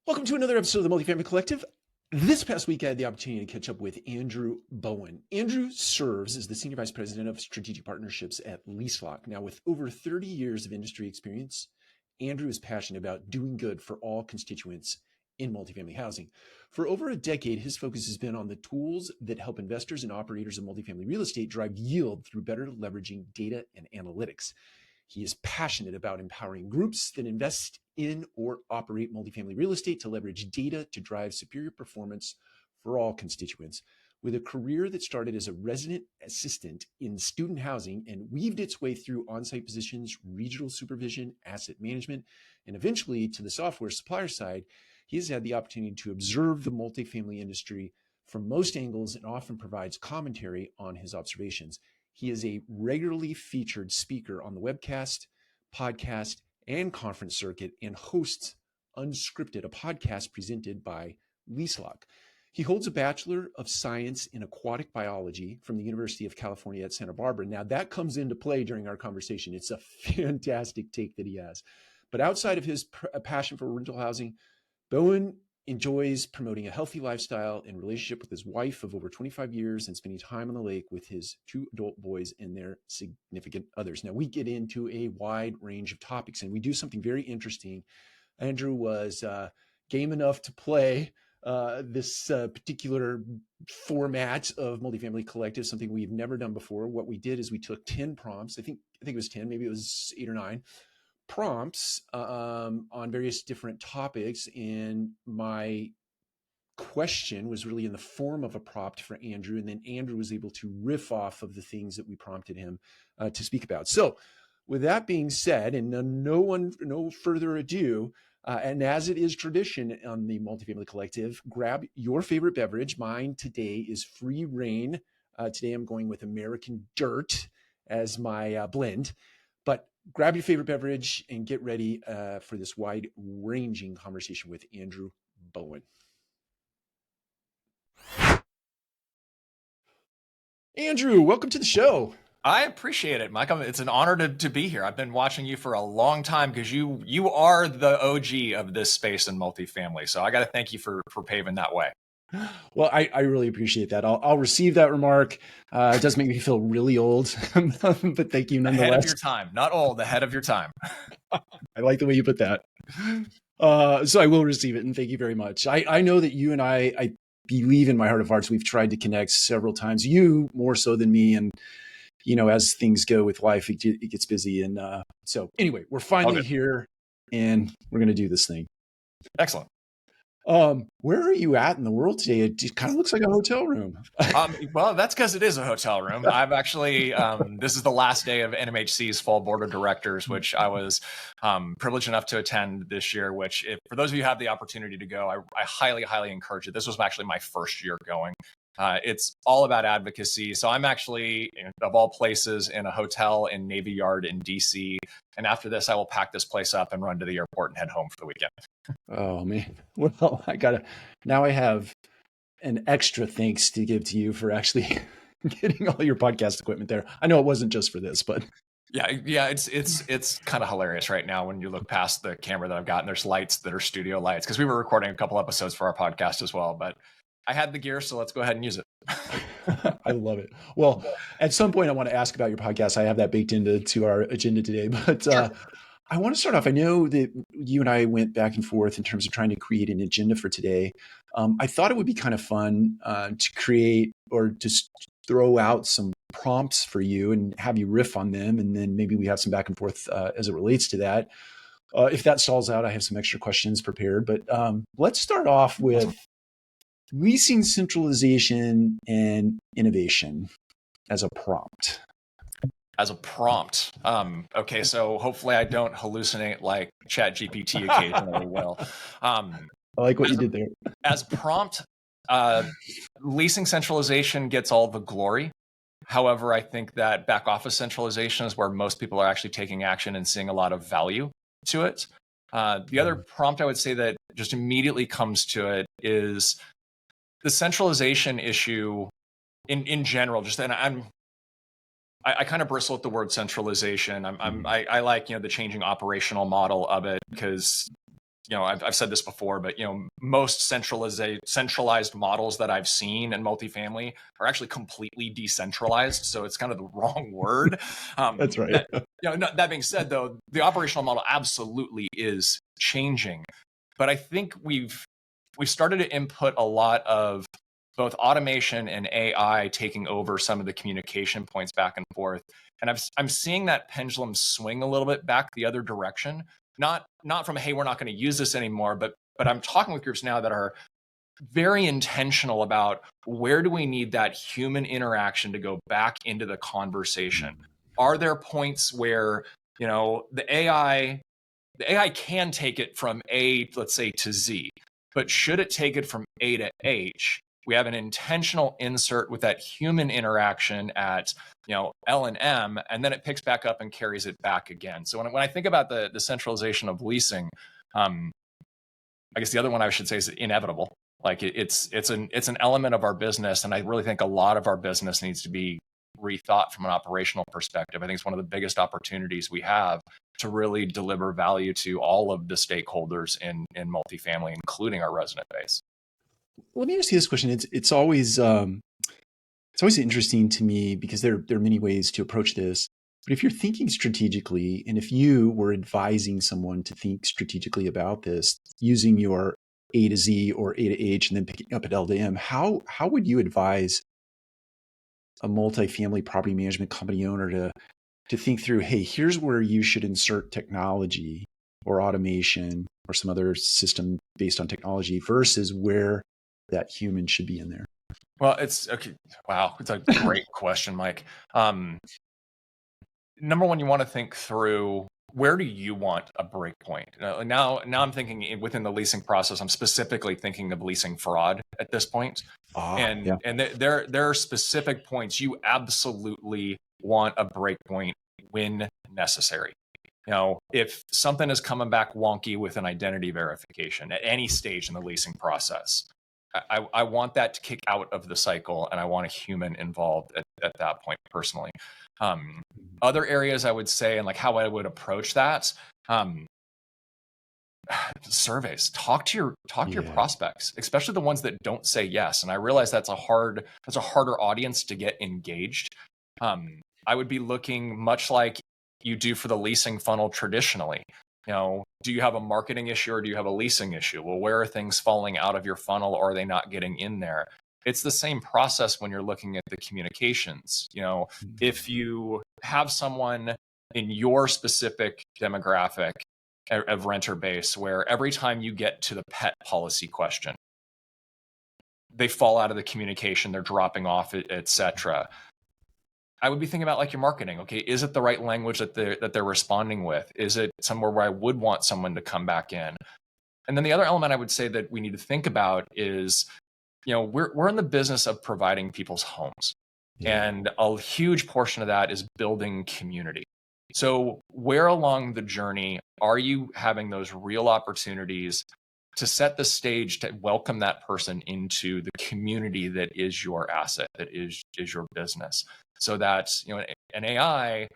Welcome to another episode of the Multifamily Collective. This past week, I had the opportunity to catch up with Andrew Bowen. Andrew serves as the Senior Vice President of Strategic Partnerships at Lease. Now, with over 30 years of industry experience, Andrew is passionate about doing good for all constituents in multifamily housing. For over a decade, his focus has been on the tools that help investors and operators of multifamily real estate drive yield through better leveraging data and analytics. He is passionate about empowering groups that invest in or operate multifamily real estate to leverage data to drive superior performance for all constituents. With a career that started as a resident assistant in student housing and weaved its way through on-site positions, regional supervision, asset management, and eventually to the software supplier side, he has had the opportunity to observe the multifamily industry from most angles and often provides commentary on his observations. He is a regularly featured speaker on the webcast, podcast, and conference circuit and hosts Unscripted, a podcast presented by Lease. He holds a Bachelor of Science in Aquatic Biology from the University of California at Santa Barbara. Now, that comes into play during our conversation. It's a fantastic take that he has. But outside of his passion for rental housing, Bowen enjoys promoting a healthy lifestyle and relationship with his wife of over 25 years and spending time on the lake with his two adult boys and their significant others. Now, we get into a wide range of topics and we do something very interesting. Andrew was game enough to play this particular format of Multifamily Collective, something we've never done before. What we did is we took 10 prompts. I think it was 10, maybe it was 8 or 9 prompts on various different topics. And my question was really in the form of a prompt for Andrew. And then Andrew was able to riff off of the things that we prompted him to speak about. So with that being said, and no further ado, and as it is tradition on the Multifamily Collective, grab your favorite beverage. Mine today is Free Reign. Today I'm going with American Dirt as my blend. But grab your favorite beverage and get ready for this wide-ranging conversation with Andrew Bowen. Andrew, welcome to the show. I appreciate it, Mike. It's an honor to be here. I've been watching you for a long time because you are the OG of this space in multifamily. So I got to thank you for paving that way. Well, I really appreciate that. I'll receive that remark. It does make me feel really old, but thank you nonetheless. Ahead of your time, not old, ahead of your time. I like the way you put that. So I will receive it, and thank you very much. I know that you and I believe in my heart of hearts, we've tried to connect several times, you more so than me. And, as things go with life, it gets busy. And so anyway, we're finally here and we're going to do this thing. Excellent. Where are you at in the world today? It kind of looks like a hotel room. Well, that's because it is a hotel room. I've actually, this is the last day of NMHC's Fall Board of Directors, which I was privileged enough to attend this year, which for those of you who have the opportunity to go, I highly, highly encourage it. This was actually my first year going. It's all about advocacy. So I'm actually, of all places, in a hotel in Navy Yard in DC. And after this, I will pack this place up and run to the airport and head home for the weekend. Oh, man. Well, now I have an extra thanks to give to you for actually getting all your podcast equipment there. I know it wasn't just for this, but. Yeah, it's kind of hilarious right now when you look past the camera that I've got and there's lights that are studio lights because we were recording a couple episodes for our podcast as well, but I had the gear, so let's go ahead and use it. I love it. Well, at some point I want to ask about your podcast. I have that baked into our agenda today, but Sure. I want to start off. I know that you and I went back and forth in terms of trying to create an agenda for today. I thought it would be kind of fun to create or just throw out some prompts for you and have you riff on them. And then maybe we have some back and forth as it relates to that. If that stalls out, I have some extra questions prepared, but let's start off with leasing centralization and innovation as a prompt. As a prompt. Okay, so hopefully I don't hallucinate like ChatGPT occasionally will. I like what you did there. As prompt, leasing centralization gets all the glory. However, I think that back office centralization is where most people are actually taking action and seeing a lot of value to it. The other prompt I would say that just immediately comes to it is the centralization issue in general. I kind of bristle at the word centralization. I like the changing operational model of it because I've said this before, but most centralized models that I've seen in multifamily are actually completely decentralized. So it's kind of the wrong word. That's right. That being said, though, the operational model absolutely is changing. But I think we've started to input a lot of both automation and AI taking over some of the communication points back and forth. And I'm seeing that pendulum swing a little bit back the other direction. Not from, hey, we're not going to use this anymore, but I'm talking with groups now that are very intentional about where do we need that human interaction to go back into the conversation. Are there points where the AI can take it from A, let's say, to Z, but should it take it from A to H? We have an intentional insert with that human interaction at L and M, and then it picks back up and carries it back again. So when I think about the centralization of leasing, I guess the other one I should say is inevitable. Like it's an element of our business, and I really think a lot of our business needs to be rethought from an operational perspective. I think it's one of the biggest opportunities we have to really deliver value to all of the stakeholders in multifamily, including our resident base. Let me ask you this question. It's always interesting to me because there are many ways to approach this. But if you're thinking strategically, and if you were advising someone to think strategically about this, using your A to Z or A to H and then picking up at L to M, how would you advise a multifamily property management company owner to think through, hey, here's where you should insert technology or automation or some other system based on technology versus where that human should be in there? Well, it's okay. Wow. It's a great question, Mike. Number one, you want to think through, where do you want a break point? Now I'm thinking within the leasing process, I'm specifically thinking of leasing fraud at this point. And there are specific points you absolutely want a break point when necessary. If something is coming back wonky with an identity verification at any stage in the leasing process, I want that to kick out of the cycle, and I want a human involved at that point personally. Other areas I would say, and like how I would approach that, surveys. Talk to your prospects, especially the ones that don't say yes. And I realize that's a harder audience to get engaged. I would be looking much like you do for the leasing funnel traditionally. Do you have a marketing issue or do you have a leasing issue? Well, where are things falling out of your funnel, or are they not getting in there? It's the same process when you're looking at the communications. If you have someone in your specific demographic of renter base where every time you get to the pet policy question, they fall out of the communication, they're dropping off, etc. I would be thinking about like your marketing. Okay, is it the right language that they're responding with? Is it somewhere where I would want someone to come back in? And then the other element I would say that we need to think about is, we're in the business of providing people's homes. Yeah. And a huge portion of that is building community. So where along the journey are you having those real opportunities to set the stage to welcome that person into the community that is your asset, that is your business, so that an AI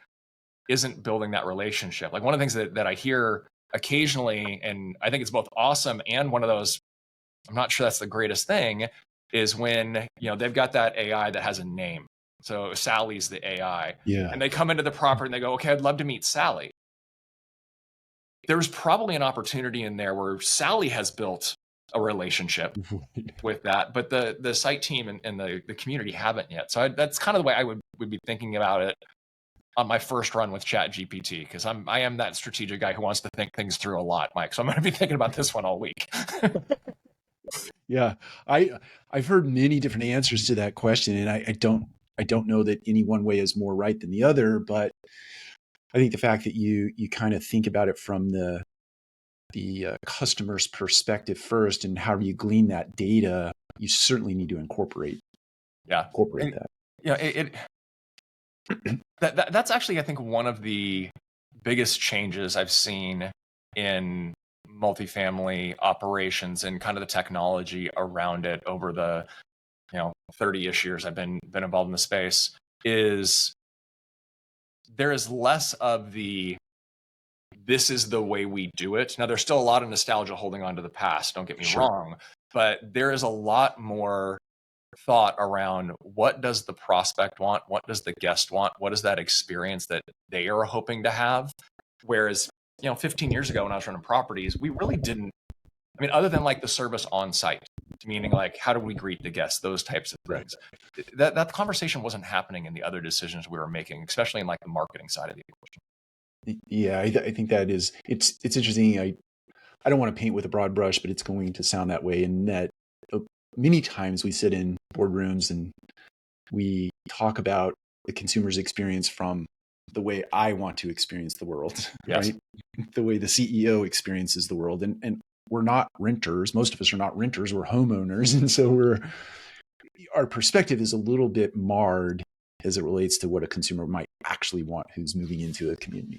isn't building that relationship? Like one of the things that I hear occasionally, and I think it's both awesome and one of those, I'm not sure that's the greatest thing, is when they've got that AI that has a name. So Sally's the AI, and they come into the property and they go, okay, I'd love to meet Sally. There's probably an opportunity in there where Sally has built a relationship with that, but the site team and the community haven't yet. So that's kind of the way I would be thinking about it on my first run with ChatGPT, because I am that strategic guy who wants to think things through a lot, Mike. So I'm going to be thinking about this one all week. Yeah, I've heard many different answers to that question, and I don't know that any one way is more right than the other, but I think the fact that you kind of think about it from the customer's perspective first, and how do you glean that data, you certainly need to incorporate that. That's actually, I think, one of the biggest changes I've seen in multifamily operations and kind of the technology around it over the 30-ish years I've been involved in the space, is there is less of the this is the way we do it. Now, there's still a lot of nostalgia holding on to the past, don't get me wrong, but there is a lot more thought around what does the prospect want? What does the guest want? What is that experience that they are hoping to have? Whereas, 15 years ago when I was running properties, we really didn't, other than like the service on site, meaning like, how do we greet the guests, those types of things. That conversation wasn't happening in the other decisions we were making, especially in like the marketing side of the equation. Yeah, I think that is, it's interesting. I don't want to paint with a broad brush, but it's going to sound that way. And that many times we sit in boardrooms and we talk about the consumer's experience from the way I want to experience the world, right? The way the CEO experiences the world. And we're not renters. Most of us are not renters. We're homeowners. And so our perspective is a little bit marred as it relates to what a consumer might actually want who's moving into a community.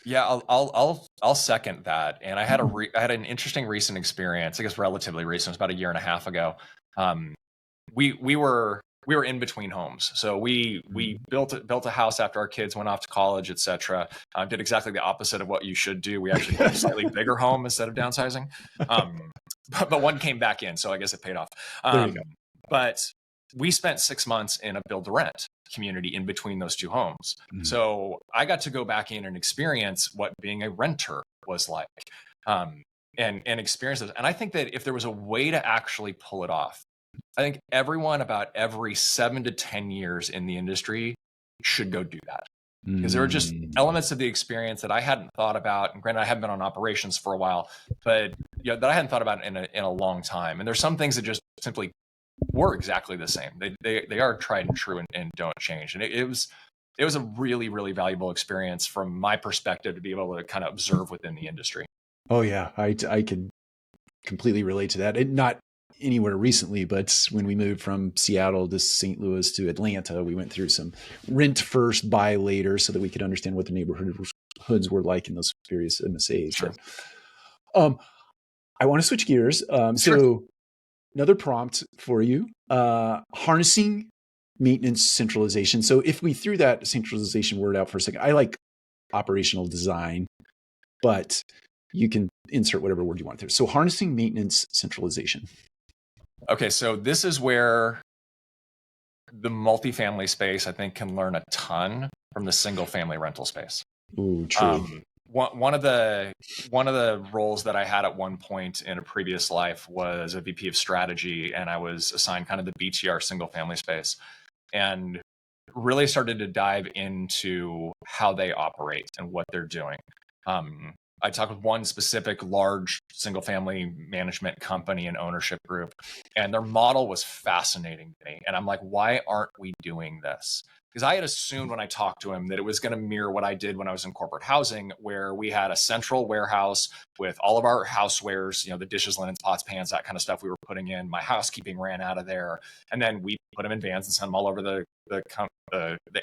Yeah, I'll second that. And I had I had an interesting recent experience. I guess relatively recent. It was about a year and a half ago. We were in between homes, so we built a house after our kids went off to college, etc. Did exactly the opposite of what you should do. We actually built a slightly bigger home instead of downsizing. But one came back in, so I guess it paid off. There you go. But we spent 6 months in a build to rent community in between those two homes. So I got to go back in and experience what being a renter was like, and experience it. And I think that if there was a way to actually pull it off, I think everyone about every 7 to 10 years in the industry should go do that. Because there are just elements of the experience that I hadn't thought about. And granted, I haven't been on operations for a while, but that I hadn't thought about in a long time. And there's some things that just simply were exactly the same. They are tried and true and don't change. And it was a really, really valuable experience from my perspective to be able to kind of observe within the industry. Oh yeah, I could completely relate to that. And not anywhere recently, but when we moved from Seattle to St. Louis to Atlanta, we went through some rent first, buy later, so that we could understand what the neighborhoods were like in those various MSAs. Sure. But, I want to switch gears. So another prompt for you, harnessing maintenance centralization. So if we threw that centralization word out for a second, I like operational design, but you can insert whatever word you want there. So harnessing maintenance centralization. Okay, so this is where the multifamily space, I think, can learn a ton from the single family rental space. Ooh, true. One of the roles that I had at one point in a previous life was a VP of strategy, and I was assigned kind of the BTR single family space, and really started to dive into how they operate and what they're doing. I talked with one specific large single family management company and ownership group, and their model was fascinating to me. And I'm like, why aren't we doing this? Because I had assumed when I talked to him that it was going to mirror what I did when I was in corporate housing, where we had a central warehouse with all of our housewares, the dishes, linens, pots, pans, that kind of stuff we were putting in. My housekeeping ran out of there. And then we put them in vans and sent them all over the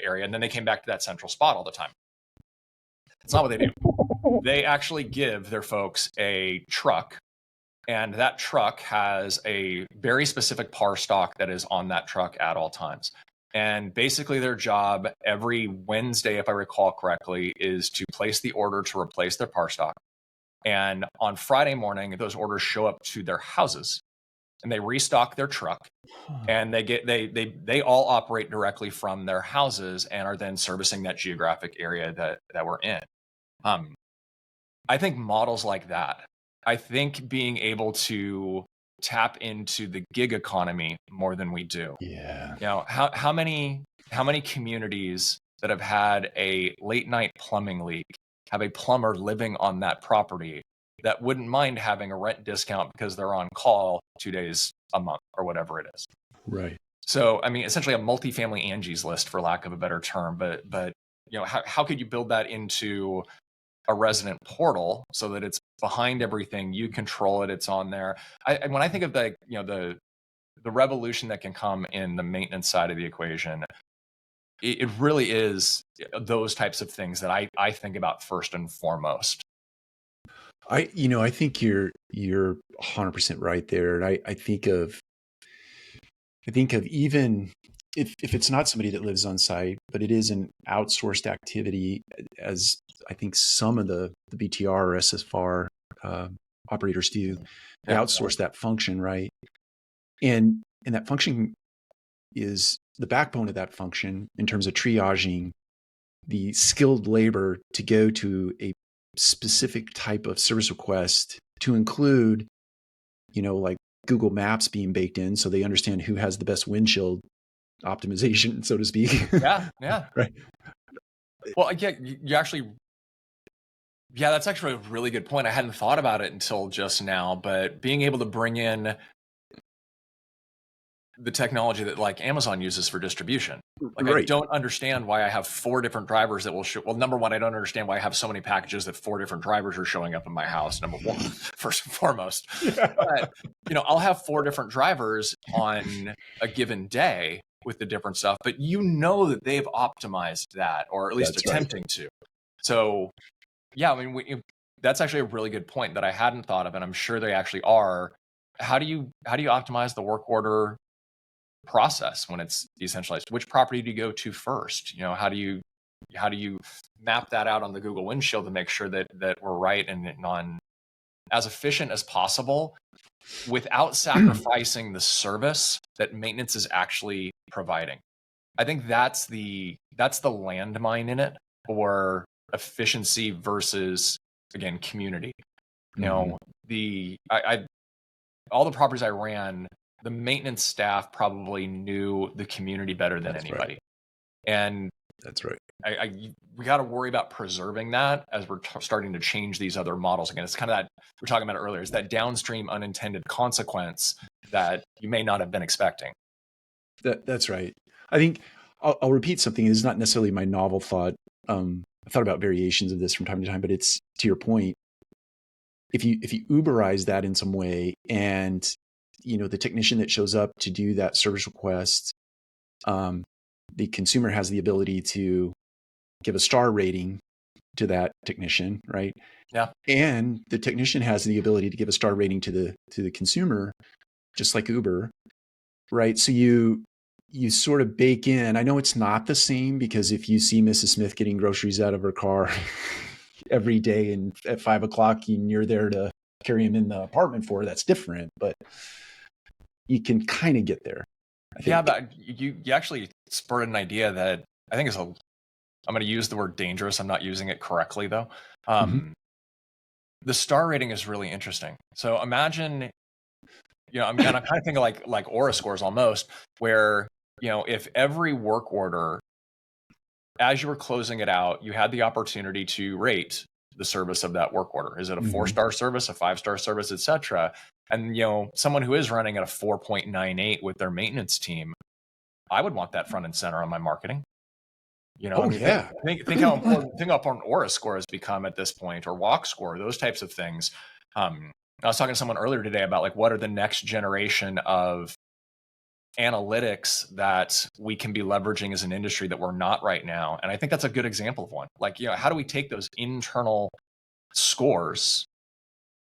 area. And then they came back to that central spot all the time. It's not what they do. They actually give their folks a truck, and that truck has a very specific par stock that is on that truck at all times. And basically their job every Wednesday, if I recall correctly, is to place the order to replace their par stock. And on Friday morning, those orders show up to their houses and they restock their truck, and they all operate directly from their houses and are then servicing that geographic area that we're in. I think models like that, I think being able to tap into the gig economy more than we do. Yeah. How many communities that have had a late night plumbing leak have a plumber living on that property that wouldn't mind having a rent discount because they're on call 2 days a month or whatever it is. Right. So, essentially a multifamily Angie's list, for lack of a better term, but how could you build that into a resident portal so that it's behind everything, you control it, it's on there. When I think of the revolution that can come in the maintenance side of the equation, it really is those types of things that I think about first and foremost. I think you're 100% right there. And I think of even if it's not somebody that lives on site, but it is an outsourced activity, as I think some of the BTR or SFR operators do, they Yeah. outsource that function, right? And that function is the backbone of that function in terms of triaging the skilled labor to go to a specific type of service request to include, like Google Maps being baked in so they understand who has the best windshield optimization, so to speak. Yeah. Yeah. Right. Well, yeah, you actually, yeah, that's actually a really good point. I hadn't thought about it until just now, but being able to bring in the technology that like Amazon uses for distribution. Like, I Right. don't understand why I have 4 different drivers that will show. Well, number one, I don't understand why I have so many packages that 4 different drivers are showing up in my house. Number one, first and foremost, Yeah. but I'll have 4 different drivers on a given day with the different stuff, but that they've optimized that, or at least That's right. attempting to. So, yeah, I mean, that's actually a really good point that I hadn't thought of, and I'm sure they actually are. How do you optimize the work order process when it's decentralized? Which property do you go to first? How do you map that out on the Google windshield to make sure that we're right and on as efficient as possible without sacrificing the service that maintenance is actually providing? I think that's the landmine in it for efficiency versus, again, community. All the properties I ran, the maintenance staff probably knew the community better than anybody. Right. And that's right. We got to worry about preserving that as we're starting to change these other models. Again, it's kind of that we were talking about it earlier. It's that downstream unintended consequence that you may not have been expecting. That's right. I think I'll repeat something. It's not necessarily my novel thought. I thought about variations of this from time to time, but it's to your point. If you Uberize that in some way, and the technician that shows up to do that service request, the consumer has the ability to give a star rating to that technician, right? Yeah. And the technician has the ability to give a star rating to the consumer, just like Uber, right? So you sort of bake in. I know it's not the same, because if you see Mrs. Smith getting groceries out of her car every day and at 5 o'clock and you're there to carry them in the apartment for her, that's different, but you can kind of get there. Yeah, but you actually spurred an idea that I think I'm going to use the word dangerous. I'm not using it correctly though. The star rating is really interesting. So imagine, I'm kind of thinking like Aura scores almost, where, if every work order, as you were closing it out, you had the opportunity to rate the service of that work order. Is it a 4-star service, a 5-star service, et cetera? And, someone who is running at a 4.98 with their maintenance team, I would want that front and center on my marketing. Yeah. Think how important Aura score has become at this point, or Walk score, those types of things. I was talking to someone earlier today about like what are the next generation of analytics that we can be leveraging as an industry that we're not right now. And I think that's a good example of one. Like, how do we take those internal scores?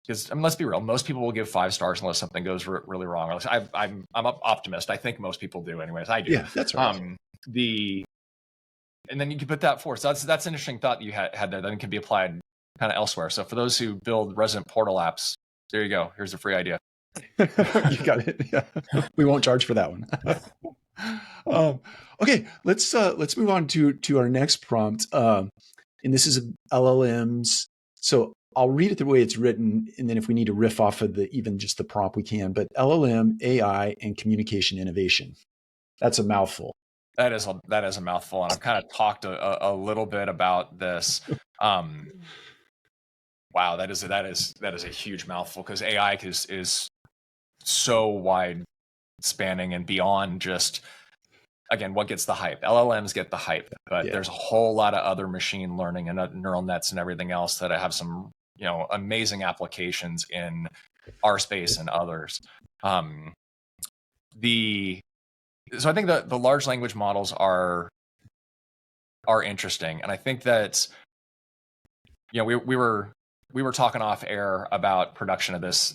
Because let's be real, most people will give 5 stars unless something goes really wrong. I'm an optimist. I think most people do, anyways. I do. Yeah, that's right. And then you can put that forth. So that's an interesting thought that you had there. That can be applied kind of elsewhere. So for those who build resident portal apps, there you go. Here's a free idea. You got it. Yeah. We won't charge for that one. Okay, let's move on to our next prompt. And this is LLMs. So I'll read it the way it's written, and then if we need to riff off of even just the prompt, we can. But LLM, AI, and communication innovation. That's a mouthful. That is a mouthful, and I've kind of talked a little bit about this. Wow, that is a huge mouthful, because AI is so wide spanning and beyond just, again, what gets the hype. LLMs get the hype, but there's a whole lot of other machine learning and neural nets and everything else that have some amazing applications in our space and others. So I think the large language models are interesting, and I think that we were we were talking off air about production of this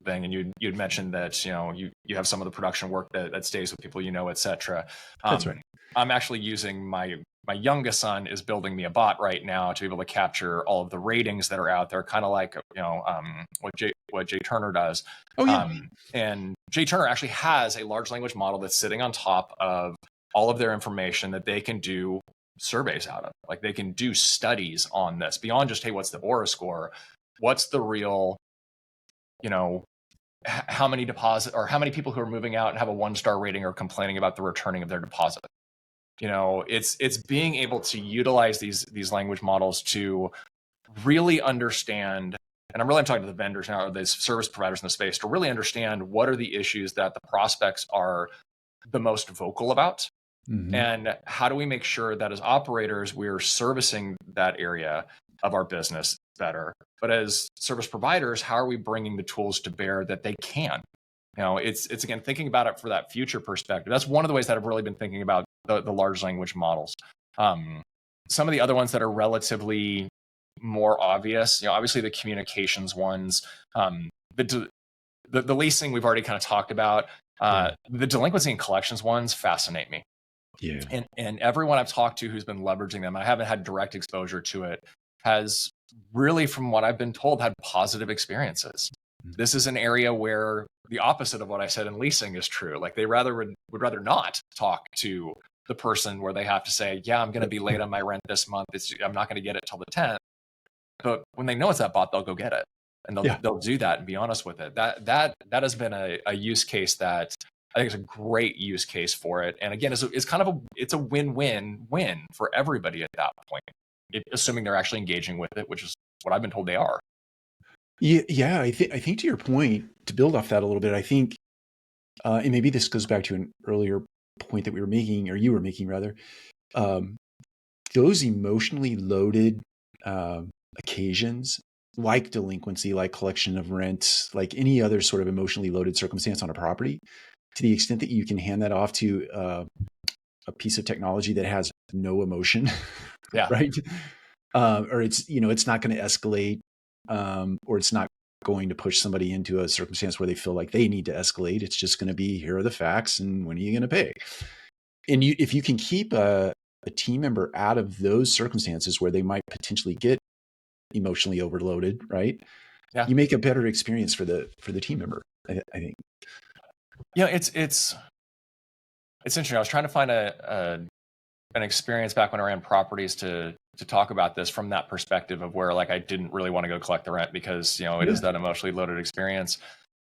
thing, and you'd mentioned that you have some of the production work that stays with people, etc. That's right. I'm actually using my youngest son is building me a bot right now to be able to capture all of the ratings that are out there, kind of like what Jay Turner does. Oh yeah. And Jay Turner actually has a large language model that's sitting on top of all of their information that they can do surveys out of. Like they can do studies on this beyond just, hey, what's the Aura score? What's the real, how many people who are moving out and have a 1-star rating are complaining about the returning of their deposit? It's being able to utilize these language models to really understand, and I'm talking to the vendors now, or the service providers in the space, to really understand what are the issues that the prospects are the most vocal about. Mm-hmm. And how do we make sure that as operators, we're servicing that area of our business better? But as service providers, how are we bringing the tools to bear that they can? It's again, thinking about it for that future perspective. That's one of the ways that I've really been thinking about the large language models. Some of the other ones that are relatively more obvious, obviously the communications ones, the leasing we've already kind of talked about. The delinquency and collections ones fascinate me. Yeah. And everyone I've talked to who's been leveraging them, I haven't had direct exposure to it, has really, from what I've been told, had positive experiences. This is an area where the opposite of what I said in leasing is true. Like they would rather not talk to the person where they have to say, yeah, I'm going to be late on my rent this month. I'm not going to get it till the 10th. But when they know it's that bot, they'll go get it, and they'll do that and be honest with it. That has been a use case that I think is a great use case for it. And again, it's kind of it's a win-win-win for everybody at that point, assuming they're actually engaging with it, which is what I've been told they are. Yeah. I think to your point, to build off that a little bit, I think, and maybe this goes back to an earlier point that we were making, or you were making rather, those emotionally loaded occasions, like delinquency, like collection of rent, like any other sort of emotionally loaded circumstance on a property, to the extent that you can hand that off to a piece of technology that has no emotion, right? Or it's not going to escalate, or it's not going to push somebody into a circumstance where they feel like they need to escalate. It's just going to be, here are the facts, and when are you going to pay? And if you can keep a team member out of those circumstances where they might potentially get emotionally overloaded, right? Yeah. You make a better experience for the team member, I think. It's interesting. I was trying to find an experience back when I ran properties to talk about this from that perspective of where, like, I didn't really want to go collect the rent because it is that emotionally loaded experience.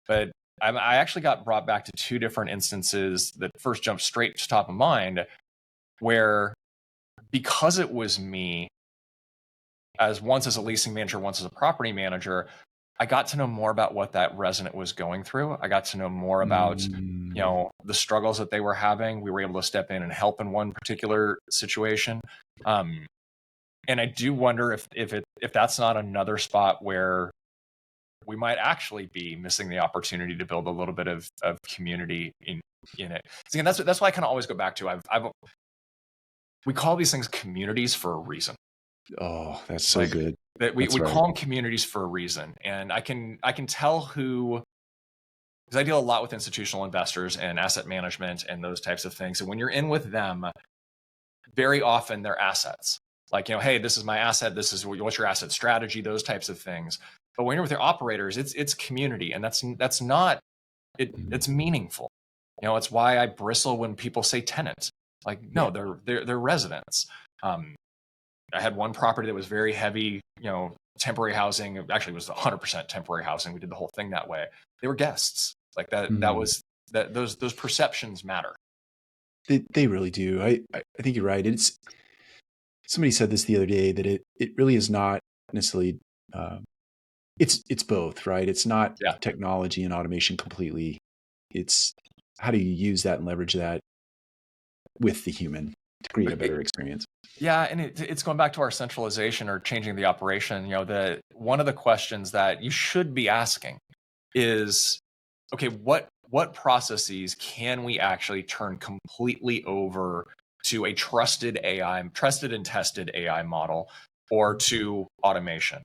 But I actually got brought back to 2 different instances that first jumped straight to top of mind, where because it was me, once as a leasing manager, once as a property manager, I got to know more about what that resident was going through. I got to know more about, the struggles that they were having. We were able to step in and help in one particular situation. And I do wonder if that's not another spot where we might actually be missing the opportunity to build a little bit of community in it. So again, that's why I kind of always go back to, we call these things communities for a reason. Oh, that's so good. That we call them communities for a reason. And I can tell because I deal a lot with institutional investors and asset management and those types of things. And when you're in with them, very often they're assets. Like, hey, this is my asset. This is what's your asset strategy, those types of things. But when you're with your operators, it's community. And that's not, it's meaningful. It's why I bristle when people say tenants. Like, no, they're residents. I had one property that was very heavy, temporary housing. Actually, it was 100% temporary housing. We did the whole thing that way. They were guests. Like that. That was that. Those perceptions matter. They really do. I think you're right. Somebody said this the other day, that it really is not necessarily. It's both, right? It's not technology and automation completely. It's how do you use that and leverage that with the human to create a better experience. Yeah, and it's going back to our centralization or changing the operation. One of the questions that you should be asking is, okay, what processes can we actually turn completely over to a trusted and tested AI model, or to automation?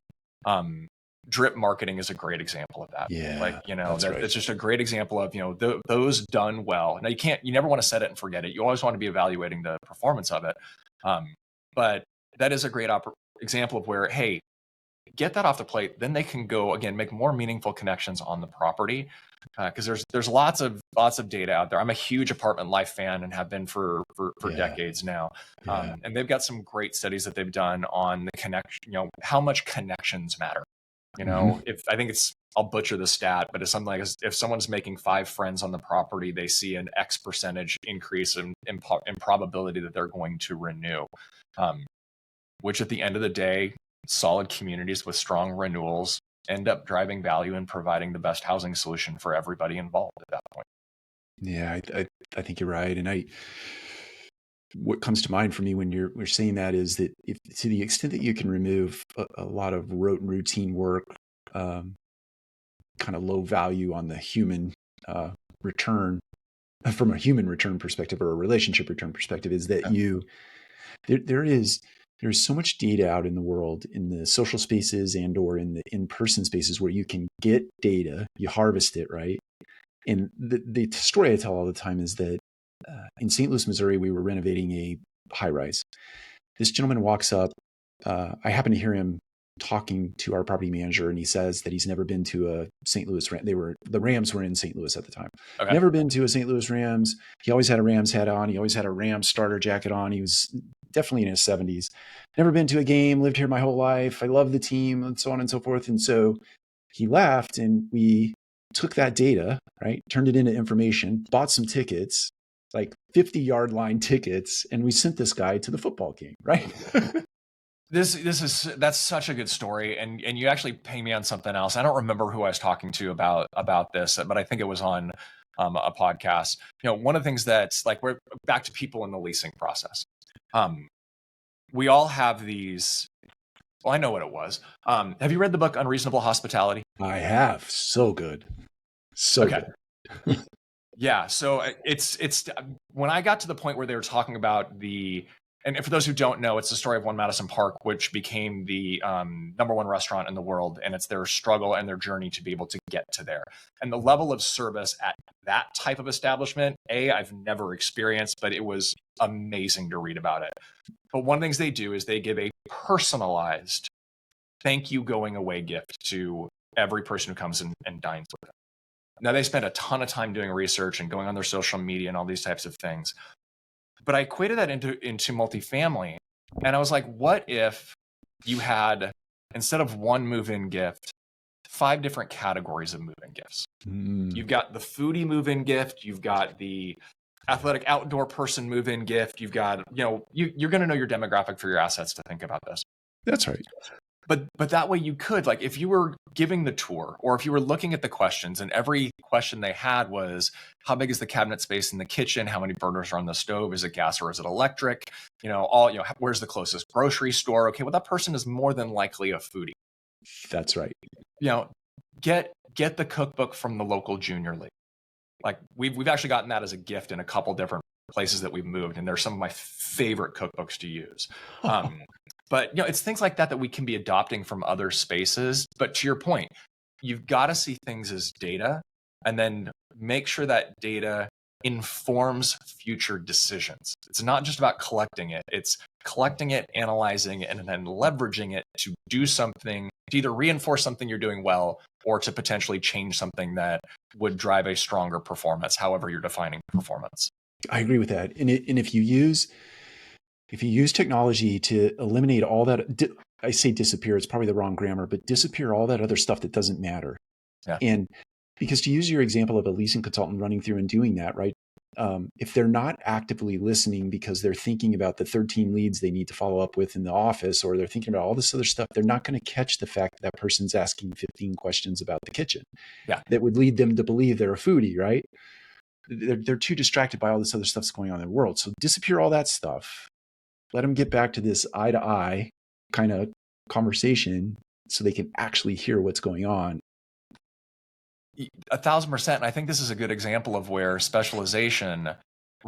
drip marketing is a great example of that. Yeah, Like, that's right. it's just a great example of, those done well. Now you never want to set it and forget it. You always want to be evaluating the performance of it. But that is a great example of where, hey, get that off the plate, then they can go again, make more meaningful connections on the property. Because there's lots of data out there. I'm a huge apartment life fan and have been for decades now. And they've got some great studies that they've done on the connection, how much connections matter. If I think I'll butcher the stat, but it's something like if someone's making 5 friends on the property, they see an X percentage increase in probability that they're going to renew. Which at the end of the day, solid communities with strong renewals end up driving value and providing the best housing solution for everybody involved at that point. Yeah, I think you're right. And what comes to mind for me when we're saying that is that if to the extent that you can remove a lot of rote and routine work, kind of low value on the human return, from a human return perspective or a relationship return perspective, is that there's so much data out in the world, in the social spaces and or in the in-person spaces, where you can get data, you harvest it, right? And the story I tell all the time is that in St. Louis, Missouri, we were renovating a high-rise. This gentleman walks up. I happen to hear him talking to our property manager, and he says that he's never been to a St. Louis the Rams were in St. Louis at the time. Okay. Never been to a St. Louis Rams. He always had a Rams hat on. He always had a Rams starter jacket on. He was definitely in his 70s. Never been to a game, lived here my whole life. I love the team, and so on and so forth. And so he left, and we took that data, right, turned it into information, bought some tickets, like 50-yard line tickets, and we sent this guy to the football game, right? That's such a good story, and you actually pay me on something else. I don't remember who I was talking to about this, but I think it was on a podcast. One of the things that's like, we're back to people in the leasing process. We all have these. Well, I know what it was. Have you read the book Unreasonable Hospitality? I have. So good. So okay. Good. Yeah. So it's when I got to the point where they were talking about and for those who don't know, it's the story of One Madison Park, which became the #1 restaurant in the world. And it's their struggle and their journey to be able to get to there. And the level of service at that type of establishment, I've never experienced, but it was amazing to read about it. But one of the things they do is they give a personalized thank you going away gift to every person who comes and dines with them. Now, they spend a ton of time doing research and going on their social media and all these types of things. But I equated that into multifamily. And I was like, what if you had, instead of one move-in gift, 5 different categories of move-in gifts? You've got the foodie move-in gift. You've got the athletic outdoor person move-in gift. You've got, you're going to know your demographic for your assets to think about this. That's right. But that way you could, like, if you were giving the tour or if you were looking at the questions, and every question they had was, how big is the cabinet space in the kitchen? How many burners are on the stove? Is it gas or is it electric? Where's the closest grocery store? Okay, well, that person is more than likely a foodie. That's right. Get the cookbook from the local junior league. Like, we've actually gotten that as a gift in a couple different places that we've moved, and they're some of my favorite cookbooks to use. But it's things like that we can be adopting from other spaces. But to your point, you've got to see things as data and then make sure that data informs future decisions. It's not just about collecting it. It's collecting it, analyzing it, and then leveraging it to do something, to either reinforce something you're doing well or to potentially change something that would drive a stronger performance, however you're defining performance. I agree with that. And if you use technology to eliminate all that, I say disappear, it's probably the wrong grammar, but disappear all that other stuff that doesn't matter. Yeah. And because, to use your example of a leasing consultant running through and doing that, right? If they're not actively listening because they're thinking about the 13 leads they need to follow up with in the office, or they're thinking about all this other stuff, they're not going to catch the fact that person's asking 15 questions about the kitchen. Yeah. That would lead them to believe they're a foodie, right? They're too distracted by all this other stuff that's going on in their world. So disappear all that stuff. Let them get back to this eye-to-eye kind of conversation so they can actually hear what's going on. 1,000%. And I think this is a good example of where specialization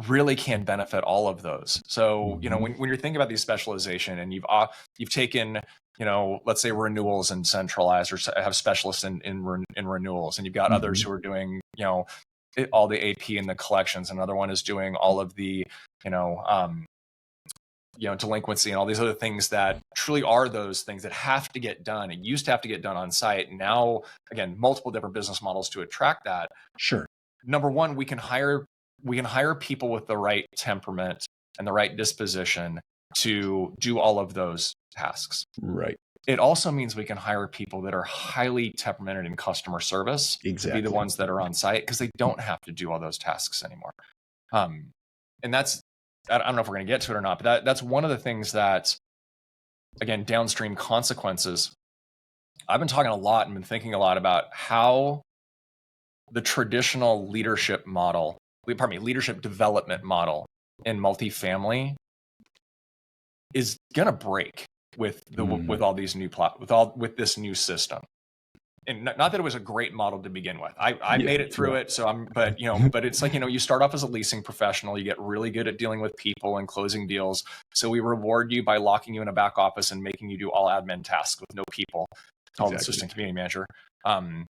really can benefit all of those. So, when you're thinking about these specialization and you've taken let's say renewals and centralized, or have specialists in renewals, and you've got others who are doing, all the AP and the collections. Another one is doing all of the, delinquency and all these other things that truly are those things that have to get done. It used to have to get done on site. Now, again, multiple different business models to attract that. Sure. Number one, we can hire people with the right temperament and the right disposition to do all of those tasks. Right. It also means we can hire people that are highly temperamented in customer service to be the ones that are on site, because they don't have to do all those tasks anymore. And that's, I don't know if we're going to get to it or not, but that's one of the things that, again, downstream consequences. I've been talking a lot and been thinking a lot about how the traditional leadership development model in multifamily is going to break with all these new with this new system. And not that it was a great model to begin with. I made it through it. So but it's like, you start off as a leasing professional, you get really good at dealing with people and closing deals. So we reward you by locking you in a back office and making you do all admin tasks with no people, called assistant community manager.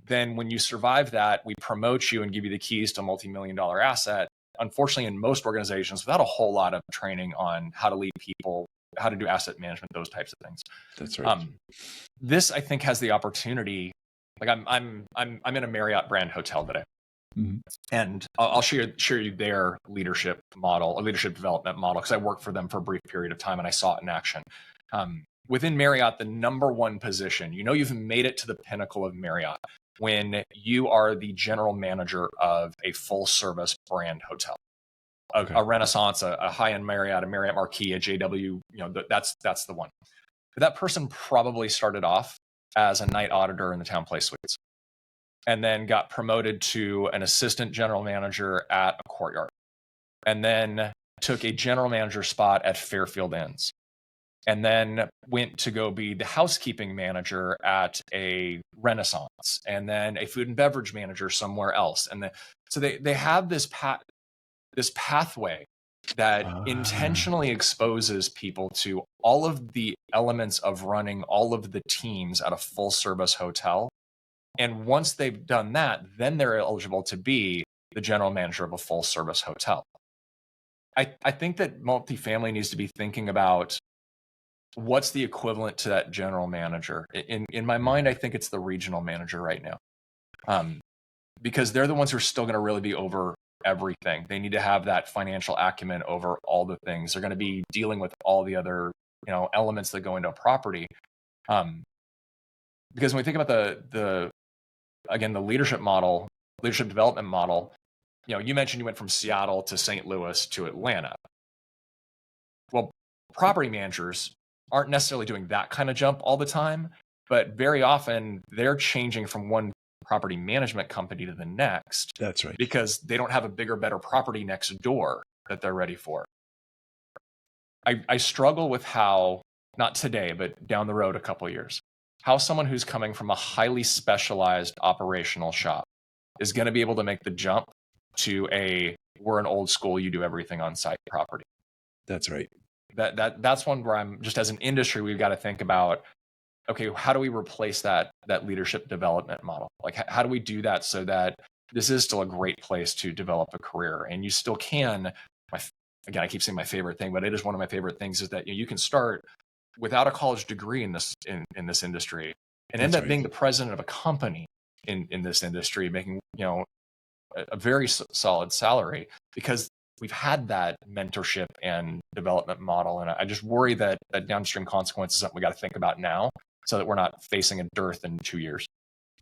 Then when you survive that, we promote you and give you the keys to a multi-million-dollar asset. Unfortunately, in most organizations, without a whole lot of training on how to lead people, how to do asset management, those types of things. That's right. This, I think, has the opportunity. Like I'm in a Marriott brand hotel today, and I'll share you their leadership model, a leadership development model, because I worked for them for a brief period of time and I saw it in action. Within Marriott, the number one position, you've made it to the pinnacle of Marriott when you are the general manager of a full service brand hotel, a Renaissance, a high-end Marriott, a Marriott Marquis, a JW, that's the one. But that person probably started off as a night auditor in the Town Place Suites, and then got promoted to an assistant general manager at a Courtyard, and then took a general manager spot at Fairfield Inns, and then went to go be the housekeeping manager at a Renaissance, and then a food and beverage manager somewhere else. And so they have this pathway that intentionally exposes people to all of the elements of running all of the teams at a full service hotel. And once they've done that, then they're eligible to be the general manager of a full service hotel. I think that multifamily needs to be thinking about what's the equivalent to that general manager. In my mind, I think it's the regional manager right now, because they're the ones who are still going to really be over everything. They need to have that financial acumen over all the things. They're going to be dealing with all the other elements that go into a property. Because when we think about the leadership development model, you mentioned you went from Seattle to St. Louis to Atlanta. Well, property managers aren't necessarily doing that kind of jump all the time, but very often they're changing from one property management company to the next. That's right. Because they don't have a bigger, better property next door that they're ready for. I struggle with how, not today, but down the road a couple of years, how someone who's coming from a highly specialized operational shop is going to be able to make the jump to we're an old school, you do everything on site property. That's right. That's one where I'm just, as an industry, we've got to think about, okay, how do we replace that leadership development model? Like, how do we do that so that this is still a great place to develop a career, and you still can? Again, I keep saying my favorite thing, but it is one of my favorite things, is that you can start without a college degree in this industry and end up being the president of a company in this industry, making a very solid salary, because we've had that mentorship and development model. And I just worry that downstream consequences is something we got to think about now, so that we're not facing a dearth in 2 years.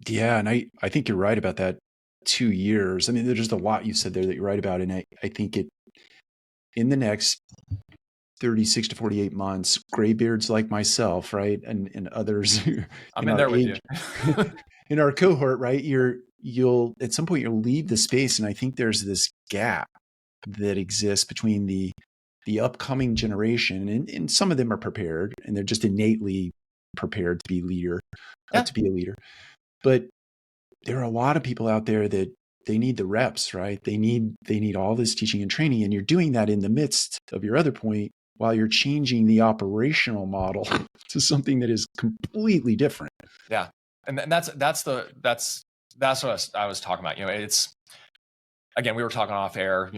Yeah. And I think you're right about that 2 years. I mean, there's just a lot you said there that you're right about. And I think in the next 36 to 48 months, graybeards like myself, right, and others I'm in there with you. In our cohort, right, you'll at some point you'll leave the space, and I think there's this gap that exists between the upcoming generation, and some of them are prepared, and they're just innately prepared to be to be a leader, but there are a lot of people out there that they need the reps, right? They need all this teaching and training, and you're doing that in the midst of your other point, while you're changing the operational model to something that is completely different. Yeah. And that's what I was talking about. It's, again, we were talking off air,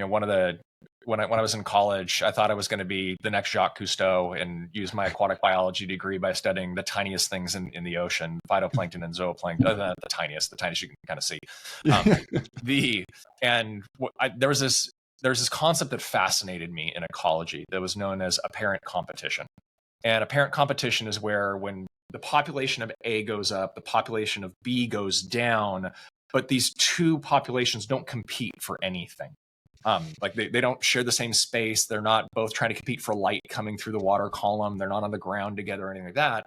when I was in college, I thought I was going to be the next Jacques Cousteau and use my aquatic biology degree by studying the tiniest things in the ocean, phytoplankton and zooplankton, the tiniest you can kind of see. There was this concept that fascinated me in ecology that was known as apparent competition. And apparent competition is where when the population of A goes up, the population of B goes down, but these two populations don't compete for anything. Like they don't share the same space. They're not both trying to compete for light coming through the water column. They're not on the ground together or anything like that.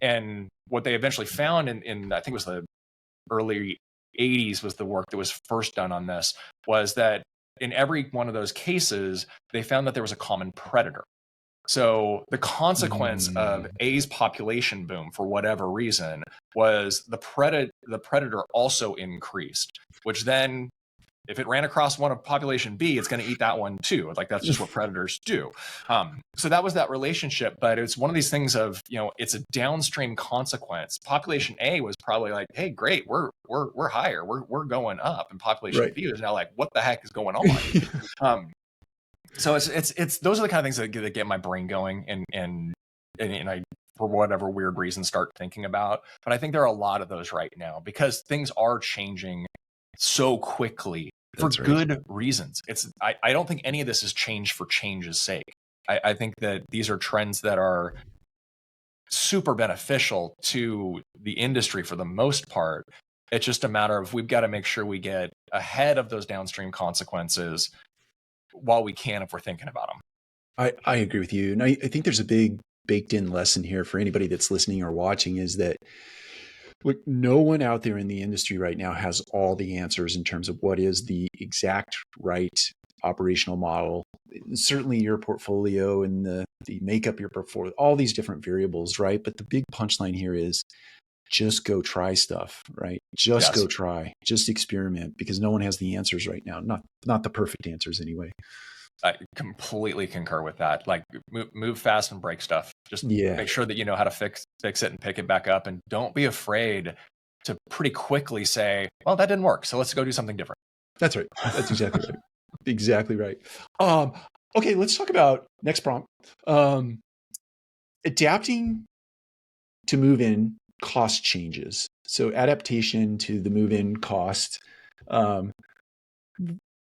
And what they eventually found in I think it was the early 80s was the work that was first done on this, was that in every one of those cases, they found that there was a common predator. So the consequence of A's population boom, for whatever reason, was the predator also increased, which then, if it ran across one of population B, it's going to eat that one too. Like that's just what predators do. So that was that relationship, but it's one of these things of, it's a downstream consequence. Population A was probably like, hey, great, we're higher, we're going up, and population B is now like, what the heck is going on? So it's those are the kind of things that get my brain going, and I, for whatever weird reason, start thinking about. But I think there are a lot of those right now because things are changing so quickly for good reasons. I don't think any of this is change for change's sake. I think that these are trends that are super beneficial to the industry for the most part. It's just a matter of we've got to make sure we get ahead of those downstream consequences while we can, if we're thinking about them. I agree with you. And I think there's a big baked in lesson here for anybody that's listening or watching, is that, look, no one out there in the industry right now has all the answers in terms of what is the exact right operational model. Certainly your portfolio and the makeup of your portfolio, all these different variables, right? But the big punchline here is just go try stuff, right? Just go try, just experiment, because no one has the answers right now. Not the perfect answers anyway. I completely concur with that. Like move fast and break stuff. Just make sure that you know how to fix it and pick it back up. And don't be afraid to pretty quickly say, well, that didn't work, so let's go do something different. That's right. That's exactly right. Exactly right. Okay, let's talk about next prompt. Adapting to move-in cost changes. So adaptation to the move-in cost.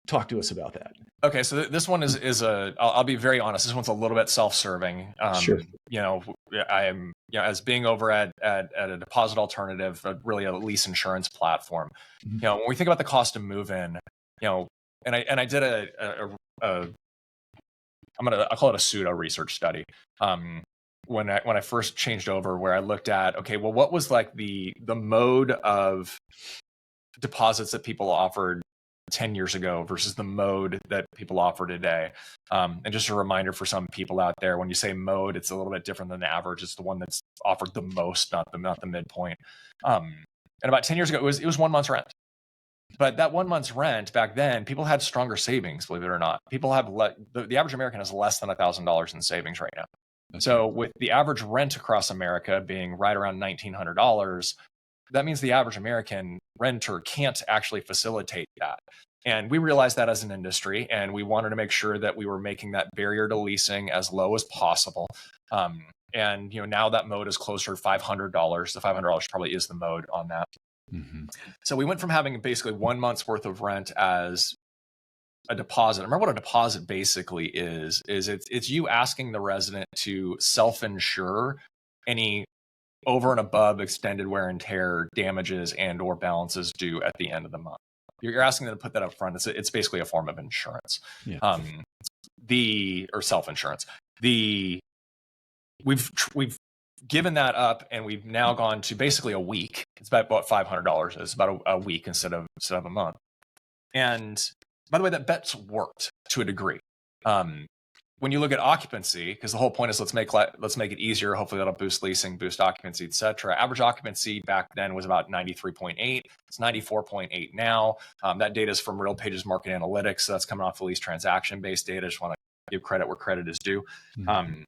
Talk to us about that. Okay, so this one is I'll be very honest. This one's a little bit self-serving. Sure. I am, as being over at a deposit alternative, really a lease insurance platform. Mm-hmm. When we think about the cost of move-in, and I did I'll call it a pseudo research study. When I first changed over, where I looked at, okay, well, what was like the mode of deposits that people offered 10 years ago versus the mode that people offer today. And just a reminder for some people out there, when you say mode, it's a little bit different than the average. It's the one that's offered the most, not the midpoint. And about 10 years ago, it was 1 month's rent. But that 1 month's rent back then, people had stronger savings, believe it or not. People have the average American has less than $1,000 in savings right now. So with the average rent across America being right around $1,900, that means the average American renter can't actually facilitate that. And we realized that as an industry, and we wanted to make sure that we were making that barrier to leasing as low as possible. And now that mode is closer to $500. The $500 probably is the mode on that. Mm-hmm. So we went from having basically 1 month's worth of rent as a deposit. Remember what a deposit basically is it's you asking the resident to self-insure any over and above extended wear and tear damages and or balances due at the end of the month. You're asking them to put that up front. It's basically a form of insurance. Yeah. Or self-insurance. We've given that up, and we've now gone to basically a week. It's about $500. It's about a week instead of a month. And by the way, that bet's worked to a degree. When you look at occupancy, because the whole point is let's make it easier. Hopefully that'll boost leasing, boost occupancy, et cetera. Average occupancy back then was about 93.8. It's 94.8 now. That data is from RealPage's market analytics. So that's coming off the lease transaction-based data. Just want to give credit where credit is due. Mhm.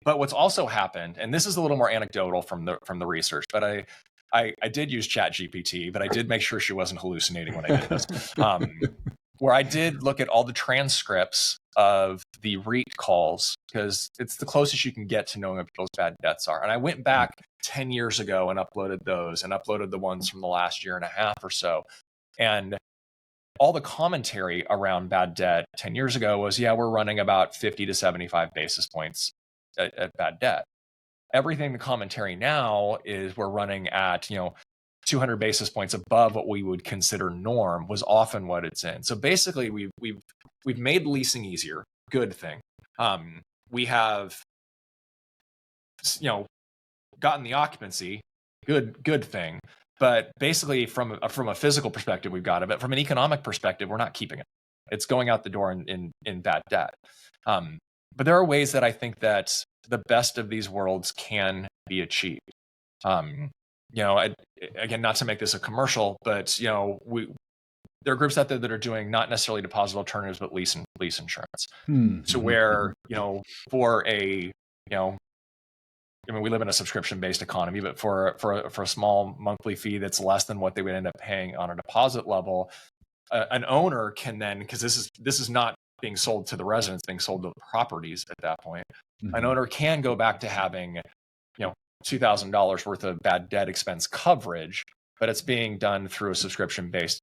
But what's also happened, and this is a little more anecdotal from the research, but I did use Chat GPT, but I did make sure she wasn't hallucinating when I did this. Where I did look at all the transcripts of the REIT calls, because it's the closest you can get to knowing what people's bad debts are. And I went back 10 years ago and uploaded those, and uploaded the ones from the last year and a half or so. And all the commentary around bad debt 10 years ago was, yeah, we're running about 50 to 75 basis points at bad debt. Everything, the commentary now is we're running at, 200 basis points above what we would consider norm, was often what it's in. So basically, we've made leasing easier. Good thing. We have, gotten the occupancy. Good thing. But basically, from a physical perspective, we've got it. But from an economic perspective, we're not keeping it. It's going out the door in bad debt. But there are ways that I think that the best of these worlds can be achieved. Again, not to make this a commercial, but there are groups out there that are doing not necessarily deposit alternatives, but lease insurance. So where for a we live in a subscription-based economy, but for a small monthly fee that's less than what they would end up paying on a deposit level, an owner can then, because this is not being sold to the residents, being sold to the properties at that point. An owner can go back to having $2,000 worth of bad debt expense coverage, but it's being done through a subscription-based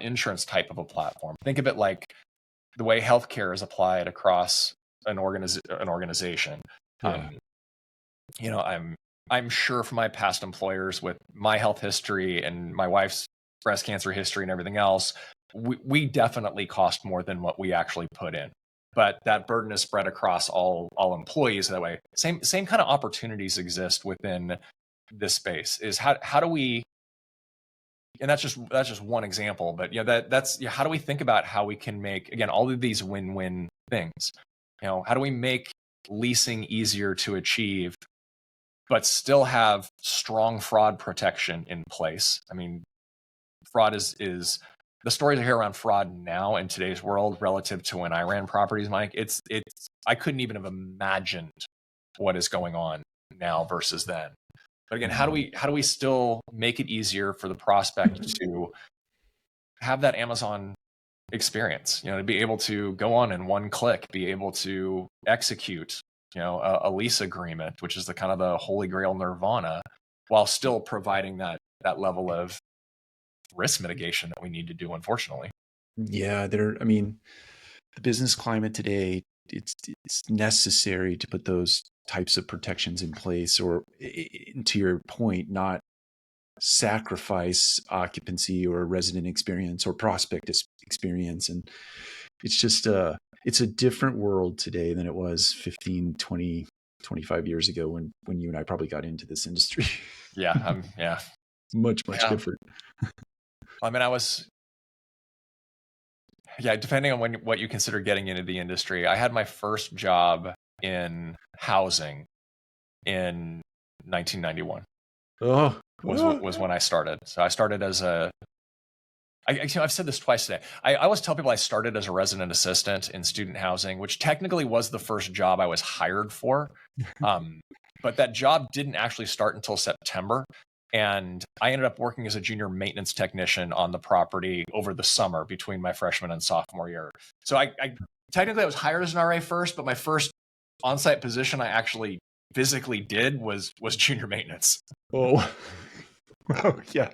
insurance type of a platform. Think of it like the way healthcare is applied across an organization. Yeah. I'm sure from my past employers, with my health history and my wife's breast cancer history and everything else, we definitely cost more than what we actually put in. But that burden is spread across all employees that way. Same kind of opportunities exist within this space. Is how do we, and that's just one example, but that's how do we think about how we can make, again, all of these win-win things? How do we make leasing easier to achieve, but still have strong fraud protection in place? I mean, fraud is the stories I hear around fraud now in today's world relative to when I ran properties, Mike. It's I couldn't even have imagined what is going on now versus then. But again, how do we still make it easier for the prospect to have that Amazon experience? To be able to go on in one click, be able to execute a lease agreement, which is the kind of the holy grail nirvana, while still providing that level of risk mitigation that we need to do, unfortunately. Yeah, the business climate today, it's necessary to put those types of protections in place, or to your point, not sacrifice occupancy or resident experience or prospect experience. And it's just it's a different world today than it was 15, 20, 25 years ago when you and I probably got into this industry. Yeah. Much different. I mean, depending on what you consider getting into the industry, I had my first job in housing in 1991. Was when I started. So I started as I've said this twice today. I always tell people I started as a resident assistant in student housing, which technically was the first job I was hired for. But that job didn't actually start until September. And I ended up working as a junior maintenance technician on the property over the summer between my freshman and sophomore year. So I technically I was hired as an RA first, but my first on-site position I actually physically did was junior maintenance. Oh, yeah.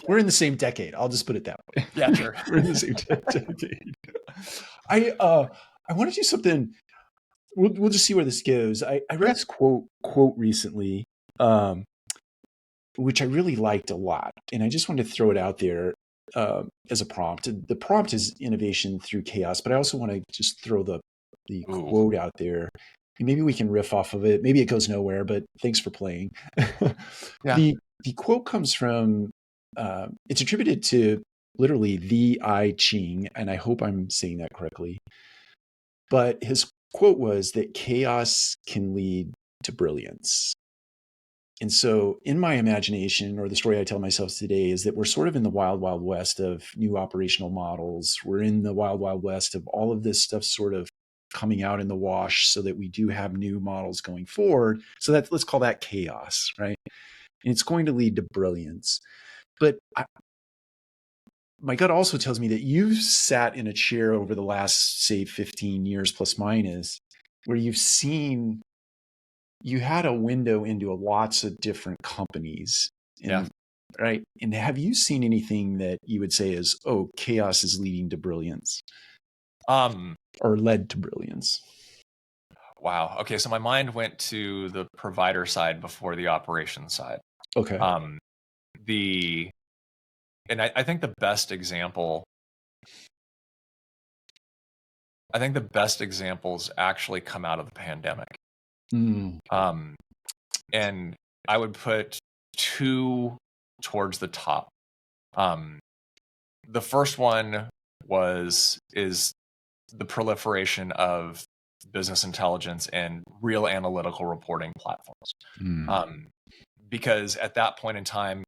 We're in the same decade. I'll just put it that way. Yeah, sure. We're in the same decade. I want to do something. We'll just see where this goes. I read this quote recently, which I really liked a lot, and I just wanted to throw it out there as a prompt. The prompt is innovation through chaos, but I also want to just throw the quote out there. And maybe we can riff off of it. Maybe it goes nowhere, but thanks for playing. Yeah. The quote comes from, it's attributed to literally the I Ching, and I hope I'm saying that correctly. But his quote was that chaos can lead to brilliance. And so in my imagination, or the story I tell myself today, is that we're sort of in the wild, wild west of new operational models. We're in the wild, wild west of all of this stuff sort of coming out in the wash so that we do have new models going forward. So that, let's call that chaos, right? And it's going to lead to brilliance. But my gut also tells me that you've sat in a chair over the last, say, 15 years plus minus, where you had a window into lots of different companies. And, right. And have you seen anything that you would say is, oh, chaos is leading to brilliance, or led to brilliance? Wow. Okay. So my mind went to the provider side before the operations side. Okay. I think the best examples actually come out of the pandemic. And I would put two towards the top. The first one is the proliferation of business intelligence and real analytical reporting platforms. Because at that point in time,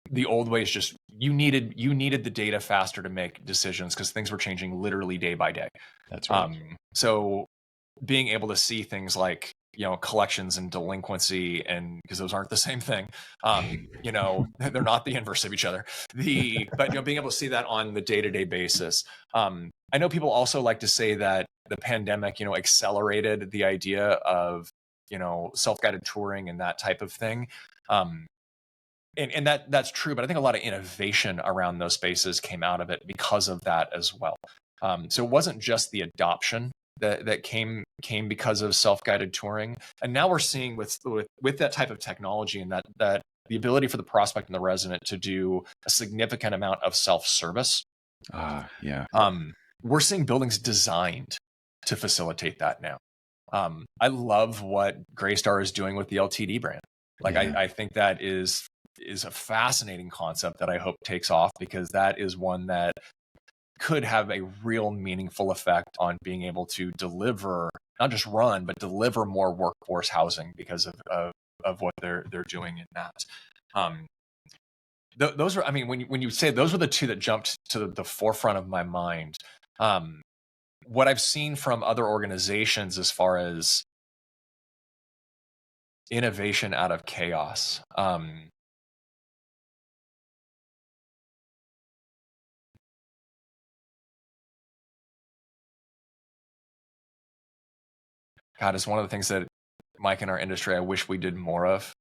the old way is just you needed the data faster to make decisions because things were changing literally day by day. That's right. So being able to see things like, collections and delinquency, and because those aren't the same thing, they're not the inverse of each other. But being able to see that on the day-to-day basis. I know people also like to say that the pandemic, accelerated the idea of, self-guided touring and that type of thing. And that's true, but I think a lot of innovation around those spaces came out of it because of that as well. So it wasn't just the adoption that came because of self-guided touring, and now we're seeing with that type of technology and that the ability for the prospect and the resident to do a significant amount of self-service. We're seeing buildings designed to facilitate that now. I love what Greystar is doing with the LTD brand. I think that is a fascinating concept that I hope takes off, because that is one that could have a real meaningful effect on being able to deliver, not just run, but deliver more workforce housing because of what they're doing in that. Those are, I mean, when you say those were the two that jumped to the forefront of my mind. What I've seen from other organizations as far as innovation out of chaos. God, it's one of the things that, Mike, in our industry, I wish we did more of.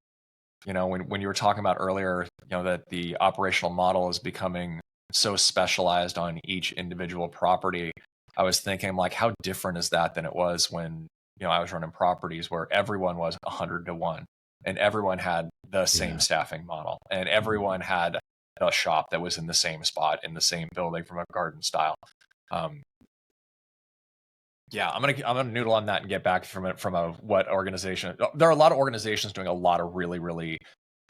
When you were talking about earlier, that the operational model is becoming so specialized on each individual property, I was thinking, like, how different is that than it was when, I was running properties where everyone was 100-1 and everyone had the same staffing model and everyone had a shop that was in the same spot in the same building from a garden style. I'm gonna noodle on that and get back from what organization. There are a lot of organizations doing a lot of really, really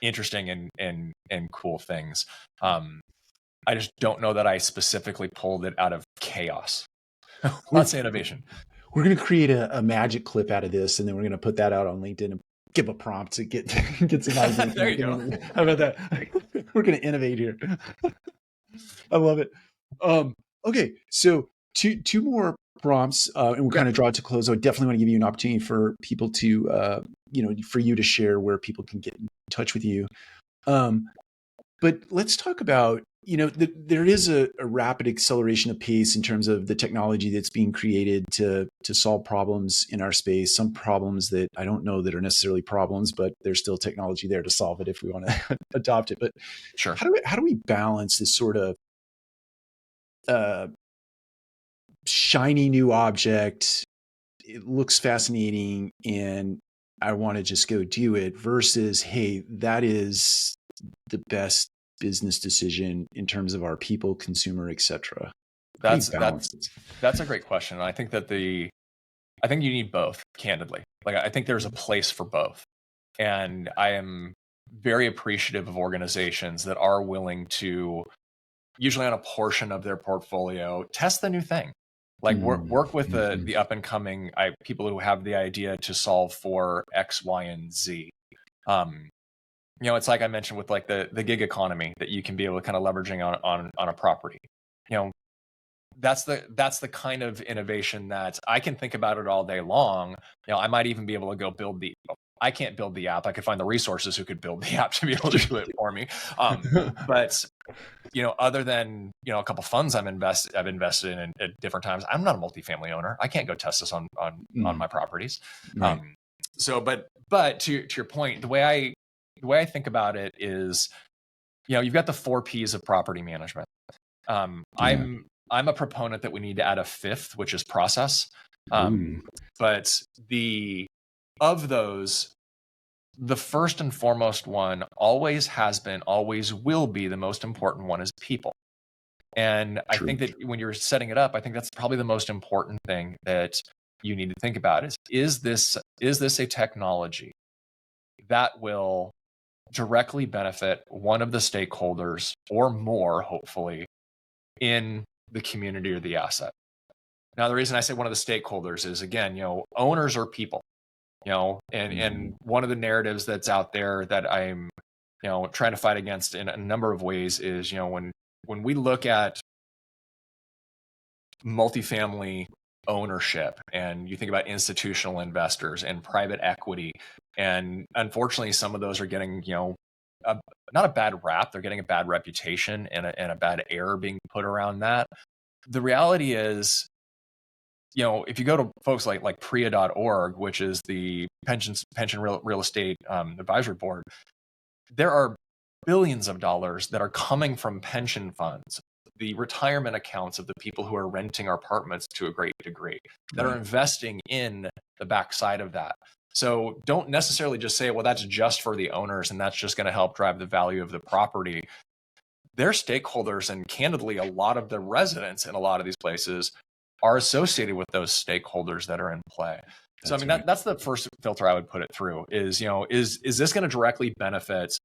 interesting and cool things. I just don't know that I specifically pulled it out of chaos. Let's say innovation. We're going to create a magic clip out of this, and then we're going to put that out on LinkedIn and give a prompt to get some ideas. There you go. How about that? We're going to innovate here. I love it. Okay, so two more prompts, and we'll kind of draw it to close. I definitely want to give you an opportunity for people to, for you to share where people can get in touch with you. But let's talk about, there is a rapid acceleration of pace in terms of the technology that's being created to solve problems in our space. Some problems that I don't know that are necessarily problems, but there's still technology there to solve it if we want to adopt it. But sure, how do we balance this sort of shiny new object? It looks fascinating, and I want to just go do it, versus, hey, that is the best business decision in terms of our people, consumer, etc. That's a great question. And I think that I think you need both, candidly. I think there's a place for both. And I am very appreciative of organizations that are willing to, usually on a portion of their portfolio, test the new thing. Work with the up and coming people who have the idea to solve for X, Y, and Z. It's like I mentioned with like the gig economy that you can be able to kind of leveraging on a property. You know, that's the kind of innovation that I can think about it all day long. I might even be able to go build I can't build the app. I could find the resources who could build the app to be able to do it for me. But other than a couple funds I've invested in at different times, I'm not a multifamily owner. I can't go test this on my properties. Right. But to your point, the way I think about it is, you've got the 4 P's of property management. I'm a proponent that we need to add a 5th, which is process. But of those, the first and foremost one always has been, always will be, the most important one is people. And I think that when you're setting it up, I think that's probably the most important thing that you need to think about is this a technology that will directly benefit one of the stakeholders or more, hopefully, in the community or the asset. Now, the reason I say one of the stakeholders is, again, owners are people, and one of the narratives that's out there that I'm, trying to fight against in a number of ways is, when we look at multifamily ownership and you think about institutional investors and private equity, and unfortunately, some of those are getting, not a bad rap, they're getting a bad reputation and a bad air being put around that. The reality is, if you go to folks like PREA.org, which is the pension real estate advisory board, there are billions of dollars that are coming from pension funds, the retirement accounts of the people who are renting our apartments to a great degree, that are investing in the backside of that. So don't necessarily just say, well, that's just for the owners and that's just going to help drive the value of the property. They're stakeholders, and candidly, a lot of the residents in a lot of these places are associated with those stakeholders that are in play. So I mean, that's the first filter I would put it through is, is this going to directly benefit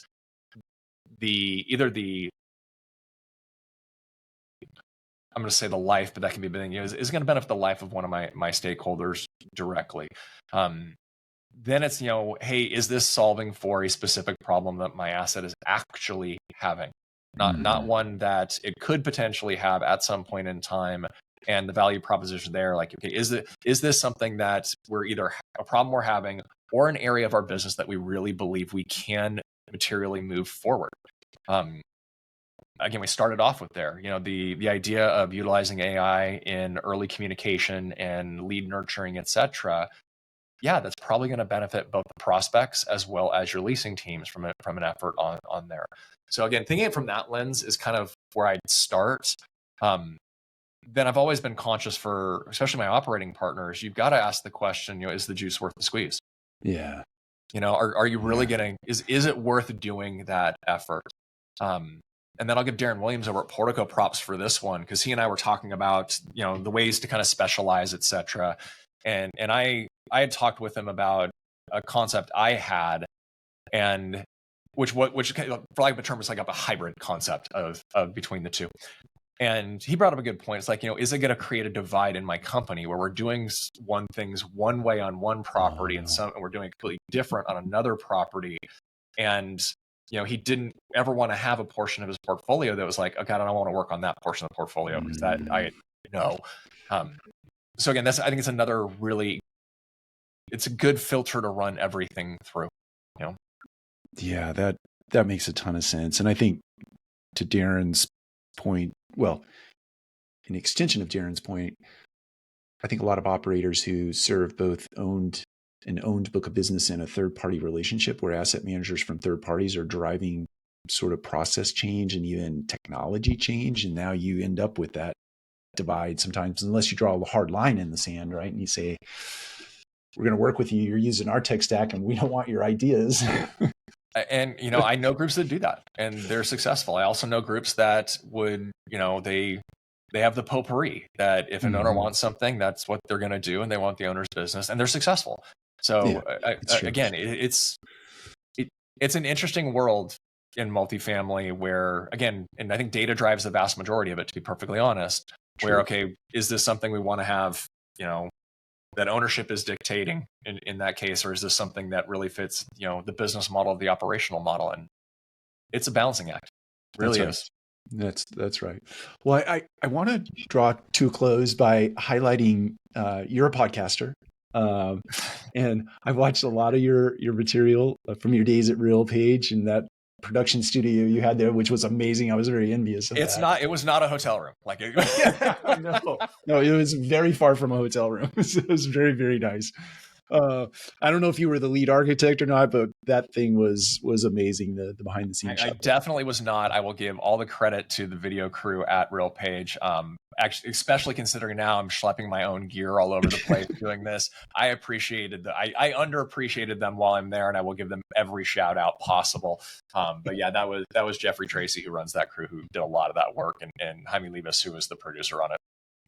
I'm going to say the life, but that can be a big thing. Is going to benefit the life of one of my stakeholders directly. Then it's, hey, is this solving for a specific problem that my asset is actually having? Not one that it could potentially have at some point in time. And the value proposition there, like, okay, is this something that we're either a problem we're having or an area of our business that we really believe we can materially move forward? Again, we started off with there, the idea of utilizing AI in early communication and lead nurturing, et cetera. Yeah, that's probably going to benefit both the prospects as well as your leasing teams from an effort on there. So again, thinking it from that lens is kind of where I'd start. Then I've always been conscious for, especially my operating partners, you've got to ask the question, is the juice worth the squeeze? Yeah. Are you really getting, is it worth doing that effort? And then I'll give Darren Williams over at Portico props for this one, because he and I were talking about, the ways to kind of specialize, et cetera. And I had talked with him about a concept I had, and which for lack of a term is like a hybrid concept of between the two. And he brought up a good point. It's like, is it going to create a divide in my company where we're doing things one way on one property and we're doing it completely different on another property? And he didn't ever want to have a portion of his portfolio that was like, okay, I don't want to work on that portion of the portfolio because that I know. So again, I think it's another it's a good filter to run everything through. Yeah, that makes a ton of sense. And I think to Darren's point, well, an extension of Darren's point, I think a lot of operators who serve both owned book of business and a third-party relationship where asset managers from third parties are driving sort of process change and even technology change. And now you end up with that divide sometimes, unless you draw a hard line in the sand, right? And you say, we're going to work with you. You're using our tech stack and we don't want your ideas. And, I know groups that do that and they're successful. I also know groups that would, they have the potpourri that if an owner wants something, that's what they're going to do. And they want the owner's business and they're successful. So again, it's an interesting world in multifamily where, again, and I think data drives the vast majority of it, to be perfectly honest, where, okay, is this something we want to have, that ownership is dictating in that case, or is this something that really fits, the business model of the operational model? And it's a balancing act. It really is. That's right. Well, I want to draw to a close by highlighting you're a podcaster, and I've watched a lot of your material from your days at RealPage and that production studio you had there, which was amazing. I was very envious of that. It was not a hotel room. No, it was very far from a hotel room. It was very, very nice. I don't know if you were the lead architect or not, but that thing was amazing. The behind the scenes. I definitely was not. I will give all the credit to the video crew at RealPage. Actually, especially considering now I'm schlepping my own gear all over the place doing this. I appreciated I underappreciated them while I'm there, and I will give them every shout out possible. But yeah, that was Jeffrey Tracy, who runs that crew, who did a lot of that work, and Jaime Levis, who was the producer on it.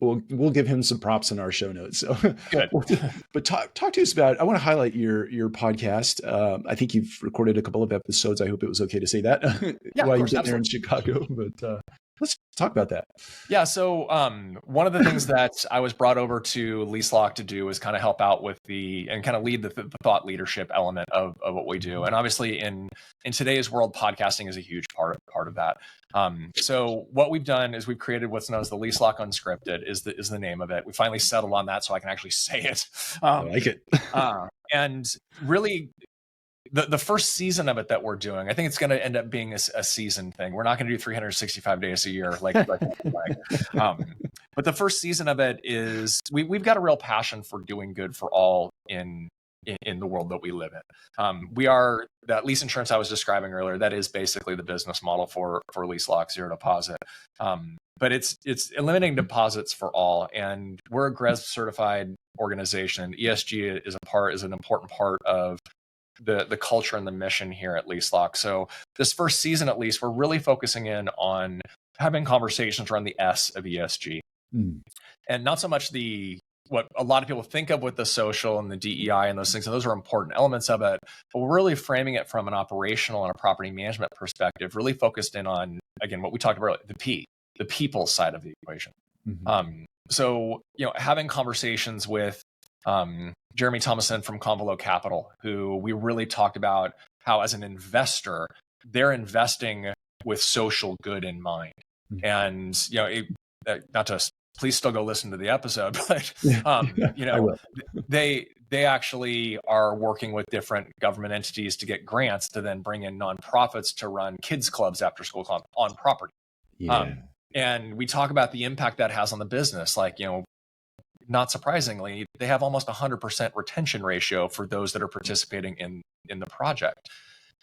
We'll give him some props in our show notes. So good. But talk to us about. I want to highlight your podcast. I think you've recorded a couple of episodes. I hope it was okay to say that while you've been there in Chicago. But let's talk about that. Yeah. So one of the things that I was brought over to LeaseLock to do is kind of help out with and kind of lead the thought leadership element of what we do. And obviously in today's world, podcasting is a huge part of that. So what we've done is we've created what's known as the LeaseLock Unscripted is the name of it. We finally settled on that so I can actually say it. I like it. And really, the first season of it that we're doing, I think it's going to end up being a season thing. We're not going to do 365 days a year like but the first season of it is we've got a real passion for doing good for all in the world that we live in. We are that lease insurance I was describing earlier. That is basically the business model for LeaseLock, zero deposit. But it's eliminating deposits for all, and we're a GRESB certified organization. ESG is an important part of the culture and the mission here at LeaseLock. So this first season, at least, we're really focusing in on having conversations around the S of ESG, and not so much what a lot of people think of with the social and the DEI and those things. And those are important elements of it, but we're really framing it from an operational and a property management perspective, really focused in on, again, what we talked about, the people side of the equation. So, having conversations with Jeremy Thomason from Convolo Capital, who we really talked about how, as an investor, they're investing with social good in mind. And, not to please still go listen to the episode, but, they actually are working with different government entities to get grants to then bring in nonprofits to run kids clubs, after school clubs on property. And we talk about the impact that has on the business. Not surprisingly, they have almost 100% retention ratio for those that are participating in the project.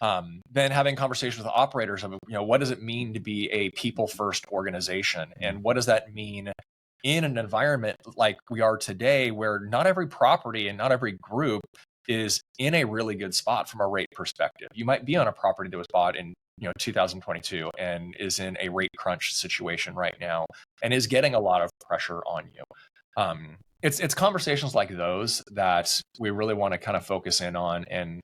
Then having conversations with operators of, what does it mean to be a people-first organization? And what does that mean in an environment like we are today, where not every property and not every group is in a really good spot from a rate perspective? You might be on a property that was bought in 2022 and is in a rate crunch situation right now and is getting a lot of pressure on you. It's conversations like those that we really want to kind of focus in on. And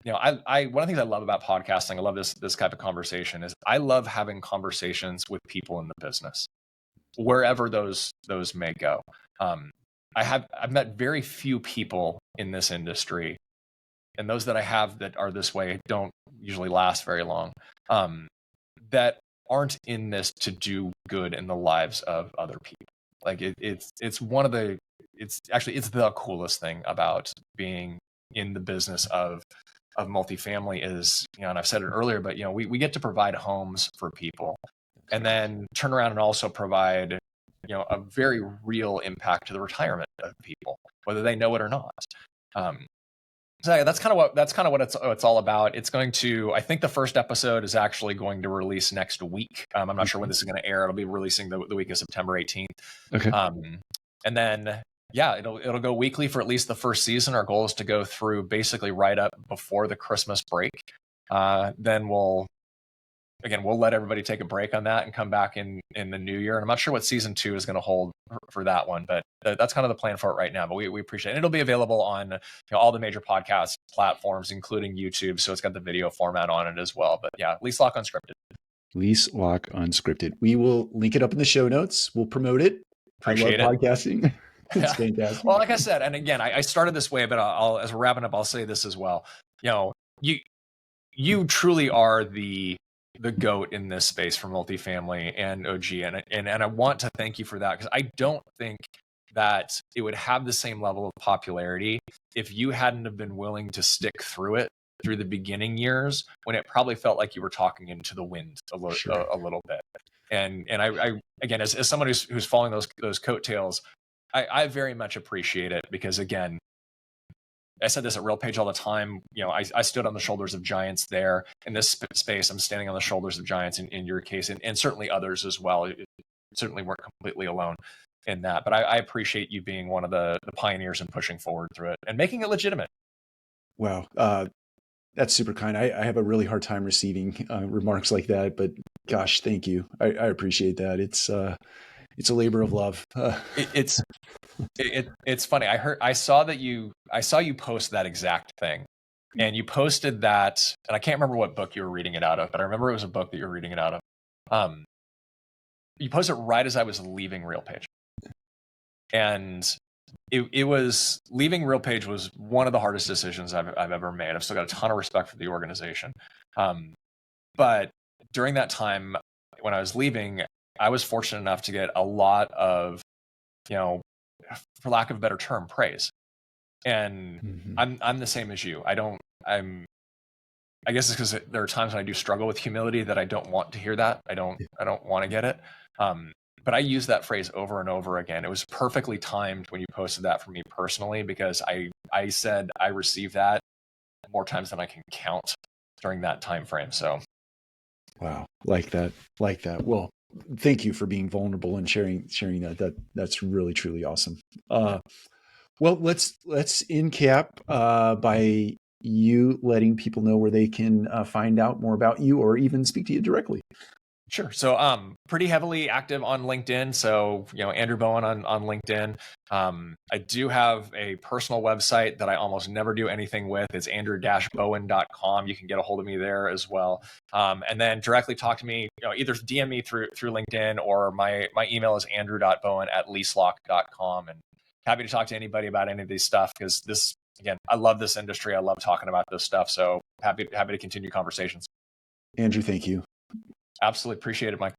one of the things I love about podcasting, I love this type of conversation, is I love having conversations with people in the business, wherever those may go. I've met very few people in this industry, and those that I have that are this way don't usually last very long, that aren't in this to do good in the lives of other people. It's the coolest thing about being in the business of multifamily is, and I've said it earlier, but we get to provide homes for people, and then turn around and also provide a very real impact to the retirement of people, whether they know it or not. So yeah, that's kind of what it's all about. It's going to, I think the first episode is actually going to release next week. I'm not sure when this is going to air. It'll be releasing the week of September 18th. Okay. And then, it'll go weekly for at least the first season. Our goal is to go through basically right up before the Christmas break. Then we'll let everybody take a break on that and come back in the new year. And I'm not sure what season 2 is going to hold for that one, but that's kind of the plan for it right now. But we appreciate it. It'll be available on all the major podcast platforms, including YouTube. So it's got the video format on it as well. But yeah, LeaseLock Unscripted. LeaseLock Unscripted. We will link it up in the show notes. We'll promote it. Appreciate it. Podcasting. It's fantastic. Well, like I said, and again, I started this way, but I'll as we're wrapping up, I'll say this as well. You truly are the GOAT in this space for multifamily and OG, and I want to thank you for that, because I don't think that it would have the same level of popularity if you hadn't have been willing to stick through it through the beginning years, when it probably felt like you were talking into the wind a little bit. And I again, as someone who's following those coattails, I very much appreciate it, because again, I said this at RealPage all the time. I stood on the shoulders of giants there. In this space, I'm standing on the shoulders of giants in your case, and certainly others as well. It certainly weren't completely alone in that. But I appreciate you being one of the pioneers and pushing forward through it and making it legitimate. Wow. That's super kind. I have a really hard time receiving remarks like that, but gosh, thank you. I appreciate that. It's a labor of love. It's funny. I saw you post that exact thing, and you posted that, and I can't remember what book you were reading it out of, but I remember it was a book that you were reading it out of. You posted it right as I was leaving RealPage, and it was leaving RealPage was one of the hardest decisions I've ever made. I've still got a ton of respect for the organization, but during that time when I was leaving, I was fortunate enough to get a lot of, for lack of a better term, praise. And I'm the same as you. I guess it's because there are times when I do struggle with humility that I don't want to hear that. I don't want to get it. But I use that phrase over and over again. It was perfectly timed when you posted that for me personally, because I said I received that more times than I can count during that time frame. So, wow, like that. Well, thank you for being vulnerable and sharing that. That's really, truly awesome. Well, let's end cap by you letting people know where they can find out more about you, or even speak to you directly. Sure. So pretty heavily active on LinkedIn. So, Andrew Bowen on LinkedIn. I do have a personal website that I almost never do anything with. It's andrew-bowen.com. You can get a hold of me there as well. And then directly talk to me, either DM me through LinkedIn, or my email is andrew.bowen@leaselock.com. And happy to talk to anybody about any of these stuff, because this, again, I love this industry. I love talking about this stuff. So happy to continue conversations. Andrew, thank you. Absolutely appreciate it, Mike.